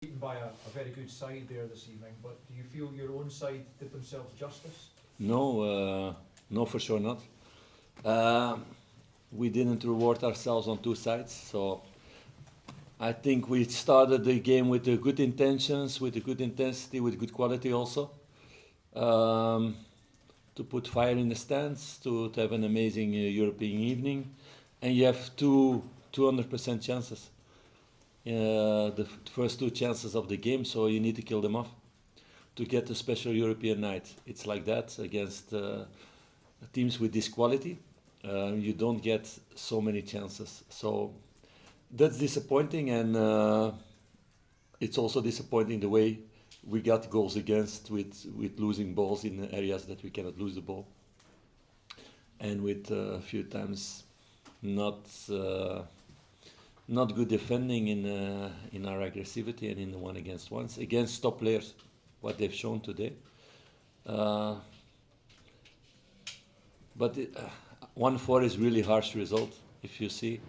Beaten by a very good side there this evening, but do you feel your own side did themselves justice? No, for sure not. Uh, we didn't reward ourselves on two sides, so I think we started the game with good intentions, with a good intensity, with good quality also. Um, to put fire in the stands, to have an amazing European evening, and you have 200% chances. The first two chances of the game, so you need to kill them off to get a special European night. It's like that against teams with this quality. You don't get so many chances, so that's disappointing, and it's also disappointing the way we got goals against with losing balls in areas that we cannot lose the ball, and with a few times not not good defending in our aggressivity and in the one against ones against top players, what they've shown today. Uh, but 1-4 is really harsh result if you see.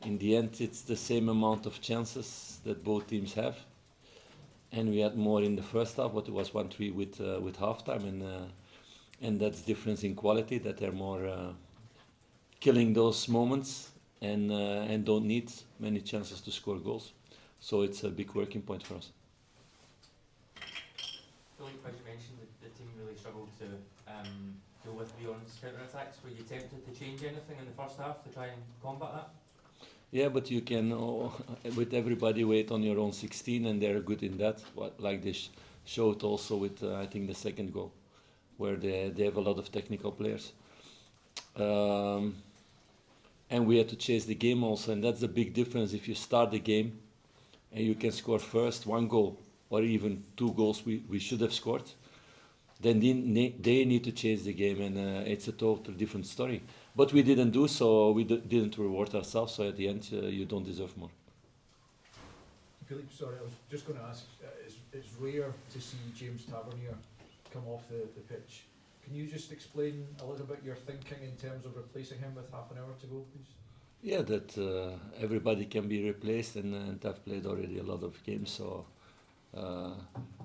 In the end, it's the same amount of chances that both teams have, and we had more in the first half, but it was 1-3 with halftime, and that's difference in quality, that they're more killing those moments and don't need many chances to score goals. So it's a big working point for us. Philippe, as you mentioned, the team really struggled to deal with Lyon's counter-attacks. Were you tempted to change anything in the first half to try and combat that? Yeah, but you can, with everybody, wait on your own 16, and they're good in that. Like they showed also with, I think, the second goal, where they have a lot of technical players. And we had to chase the game also, and that's a big difference. If you start the game and you can score first one goal or even two goals we should have scored, then they need to change the game, and it's a total different story. But we didn't do so, we didn't reward ourselves, so at the end you don't deserve more. Philippe, sorry, I was just going to ask, it's rare to see James Tavernier come off the pitch. Can you just explain a little bit your thinking in terms of replacing him with half an hour to go, please? Yeah, that everybody can be replaced, and I've played already a lot of games, so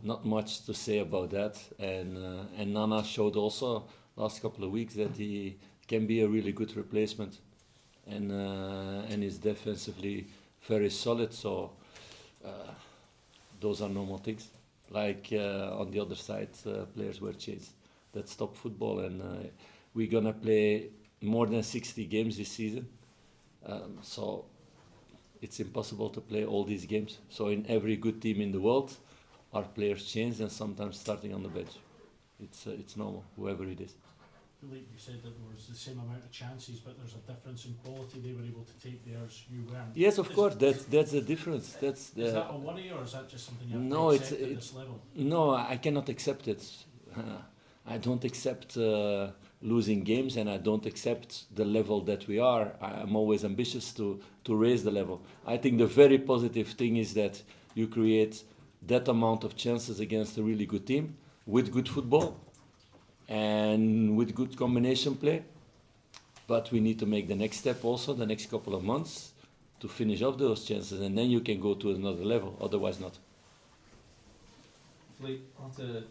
not much to say about that. And Nana showed also last couple of weeks that he can be a really good replacement, and is defensively very solid. So those are normal things. Like on the other side, players were changed. That's top football, and we're gonna play more than 60 games this season. So it's impossible to play all these games. So in every good team in the world, our players change, and sometimes starting on the bench. It's normal, whoever it is. Philippe, you said that there was the same amount of chances, but there's a difference in quality. They were able to take theirs, you weren't. Yes, of course, that's the difference. That's the. Is that a worry, or is that just something you have No, to it's accept at this level? no, I cannot accept it. I don't accept losing games, and I don't accept the level that we are. I'm always ambitious to raise the level. I think the very positive thing is that you create that amount of chances against a really good team with good football and with good combination play. But we need to make the next step also, the next couple of months, to finish off those chances, and then you can go to another level, otherwise not. Philippe, after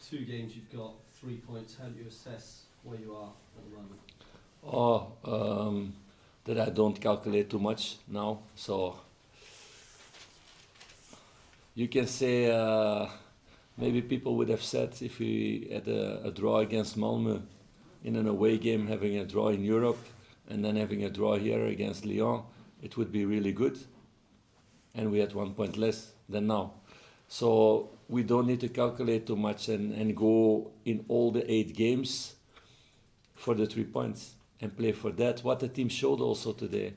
2 games you've got 3 points. How do you assess where you are at the moment? That I don't calculate too much now, so you can say maybe people would have said if we had a draw against Malmö in an away game, having a draw in Europe and then having a draw here against Lyon, it would be really good, and we had 1 point less than now. So we don't need to calculate too much and go in all the 8 games for the 3 points and play for that, what the team showed also today.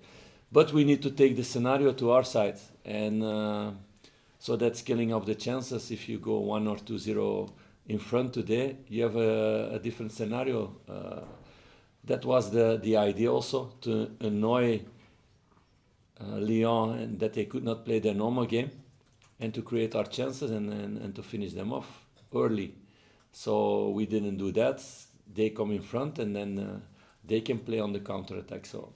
But we need to take the scenario to our side, and so that's killing off the chances. If you go 1 or 2-0 in front today, you have a different scenario. That was the idea also, to annoy Lyon, and that they could not play their normal game, and to create our chances and to finish them off early. So we didn't do that. They come in front, and then they can play on the counter attack. So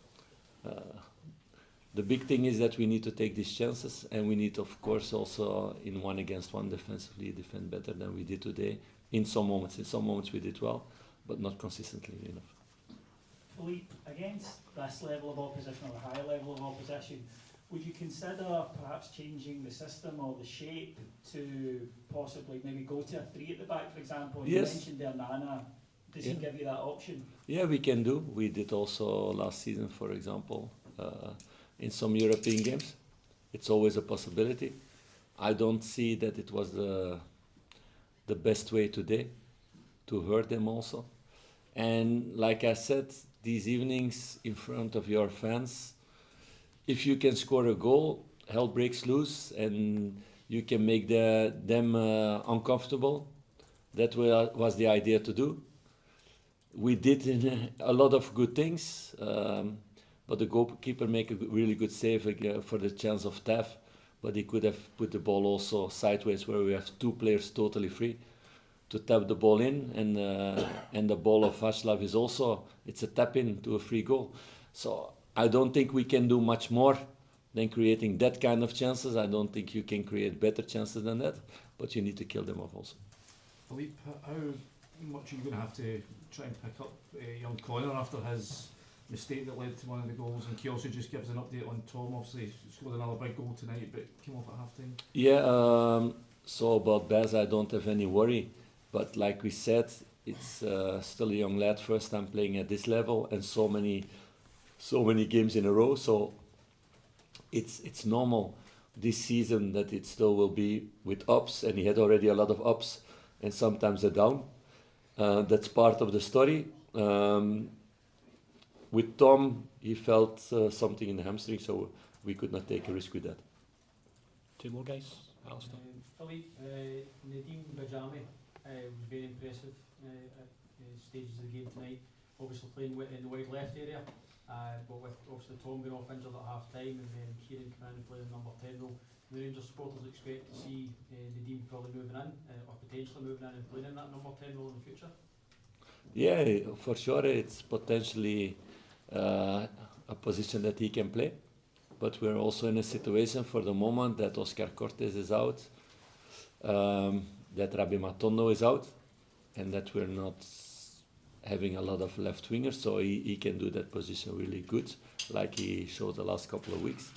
The big thing is that we need to take these chances, and we need, of course, also in 1-against-1 defensively defend better than we did today. In some moments we did well, but not consistently enough. Philippe, against this level of opposition or a higher level of opposition, would you consider perhaps changing the system or the shape to possibly maybe go to a 3 at the back, for example? Yes. You mentioned there Nana. Does he Yeah. give you that option? Yeah, we can do. We did also last season, for example, in some European games. It's always a possibility. I don't see that it was the best way today to hurt them also. And like I said, these evenings in front of your fans, if you can score a goal, hell breaks loose, and you can make them uncomfortable. That was the idea to do. We did a lot of good things, but the goalkeeper made a really good save for the chance of Tav, but he could have put the ball also sideways where we have 2 players totally free to tap the ball in, and the ball of Václav is also, it's a tap in to a free goal. So I don't think we can do much more than creating that kind of chances. I don't think you can create better chances than that, but you need to kill them off also. Philippe, how much are you going to have to try and pick up young Connor after his mistake that led to one of the goals? And can you also just give us an update on Tom? Obviously, he scored another big goal tonight, but came off at half time. Yeah, so about Baz, I don't have any worry. But like we said, it's still a young lad, first time playing at this level, and so many games in a row. So it's normal this season that it still will be with ups, and he had already a lot of ups and sometimes a down. That's part of the story. With Tom, he felt something in the hamstring, so we could not take a risk with that. 2 more guys, Alistair. Philippe, Nadim Bajami was very impressive at stages of the game tonight. Obviously playing in the wide left area, but with obviously Tom being off injured at half time and then Kieran coming in and playing number 10 role, the Rangers supporters expect to see Nadim probably moving in or potentially moving in and playing in that number 10 role in the future. Yeah, for sure, it's potentially a position that he can play. But we're also in a situation for the moment that Oscar Cortes is out, that Rabbi Matondo is out, and that we're not having a lot of left wingers, so he can do that position really good, like he showed the last couple of weeks.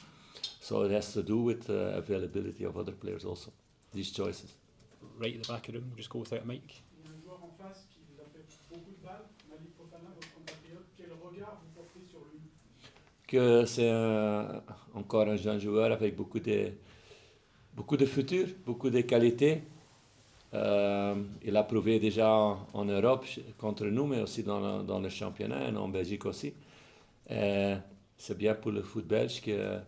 So it has to do with availability of other players also, these choices. Right at the back of the room, we'll just go without a mic. Il y a un joueur en face qui vous a fait beaucoup de balles, Malik Fofana, votre compatriote. Quel regard vous portez sur lui? Que c'est encore un jeune joueur avec beaucoup de futur, beaucoup de qualités. Il a prouvé déjà en Europe contre nous, mais aussi dans le championnat et en Belgique aussi. C'est bien pour le foot belge qu'il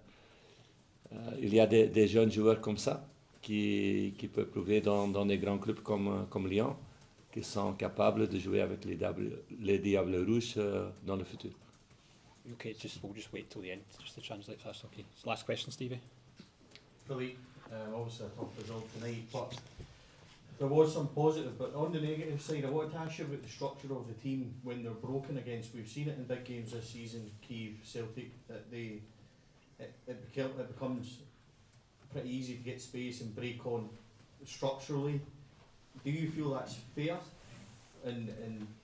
y a des jeunes joueurs comme ça qui peuvent prouver dans des grands clubs comme Lyon, qui sont capables de jouer avec les Diables Rouges dans le futur. Okay, we'll just wait till the end just to translate if that's okay. So last question, Stevie. Philippe, obviously a tough result tonight, but there was some positive. But on the negative side, I wanted to ask you about the structure of the team when they're broken against. We've seen it in big games this season, Kiev, Celtic, that it becomes pretty easy to get space and break on structurally. Do you feel that's fair? And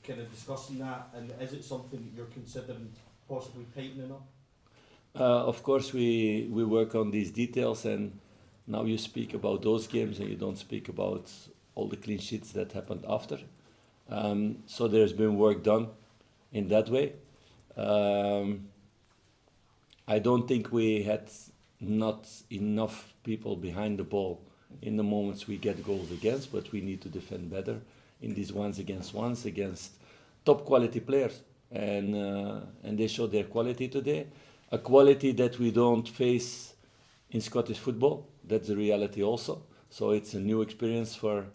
kind of discussing that, and is it something that you're considering possibly tightening up? Of course, we work on these details, and now you speak about those games and you don't speak about all the clean sheets that happened after. So there's been work done in that way. I don't think we had not enough people behind the ball in the moments we get goals against, but we need to defend better in these ones against top quality players. And they showed their quality today, a quality that we don't face in Scottish football. That's the reality also. So it's a new experience for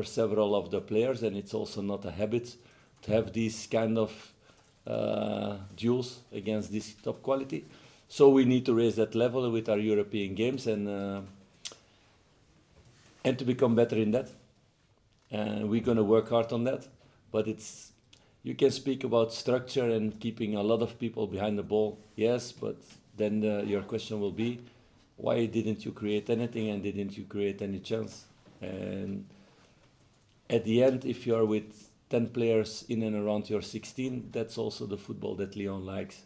several of the players, and it's also not a habit to have these kind of duels against this top quality. So we need to raise that level with our European games and to become better in that. And we're going to work hard on that. But you can speak about structure and keeping a lot of people behind the ball, yes, but then your question will be, why didn't you create anything and didn't you create any chance? And at the end, if you are with 10 players in and around your 16, that's also the football that Lyon likes,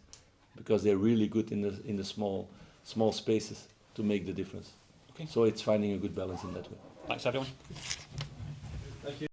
because they're really good in the small spaces to make the difference. Okay. So it's finding a good balance in that way. Thanks everyone. Thank you.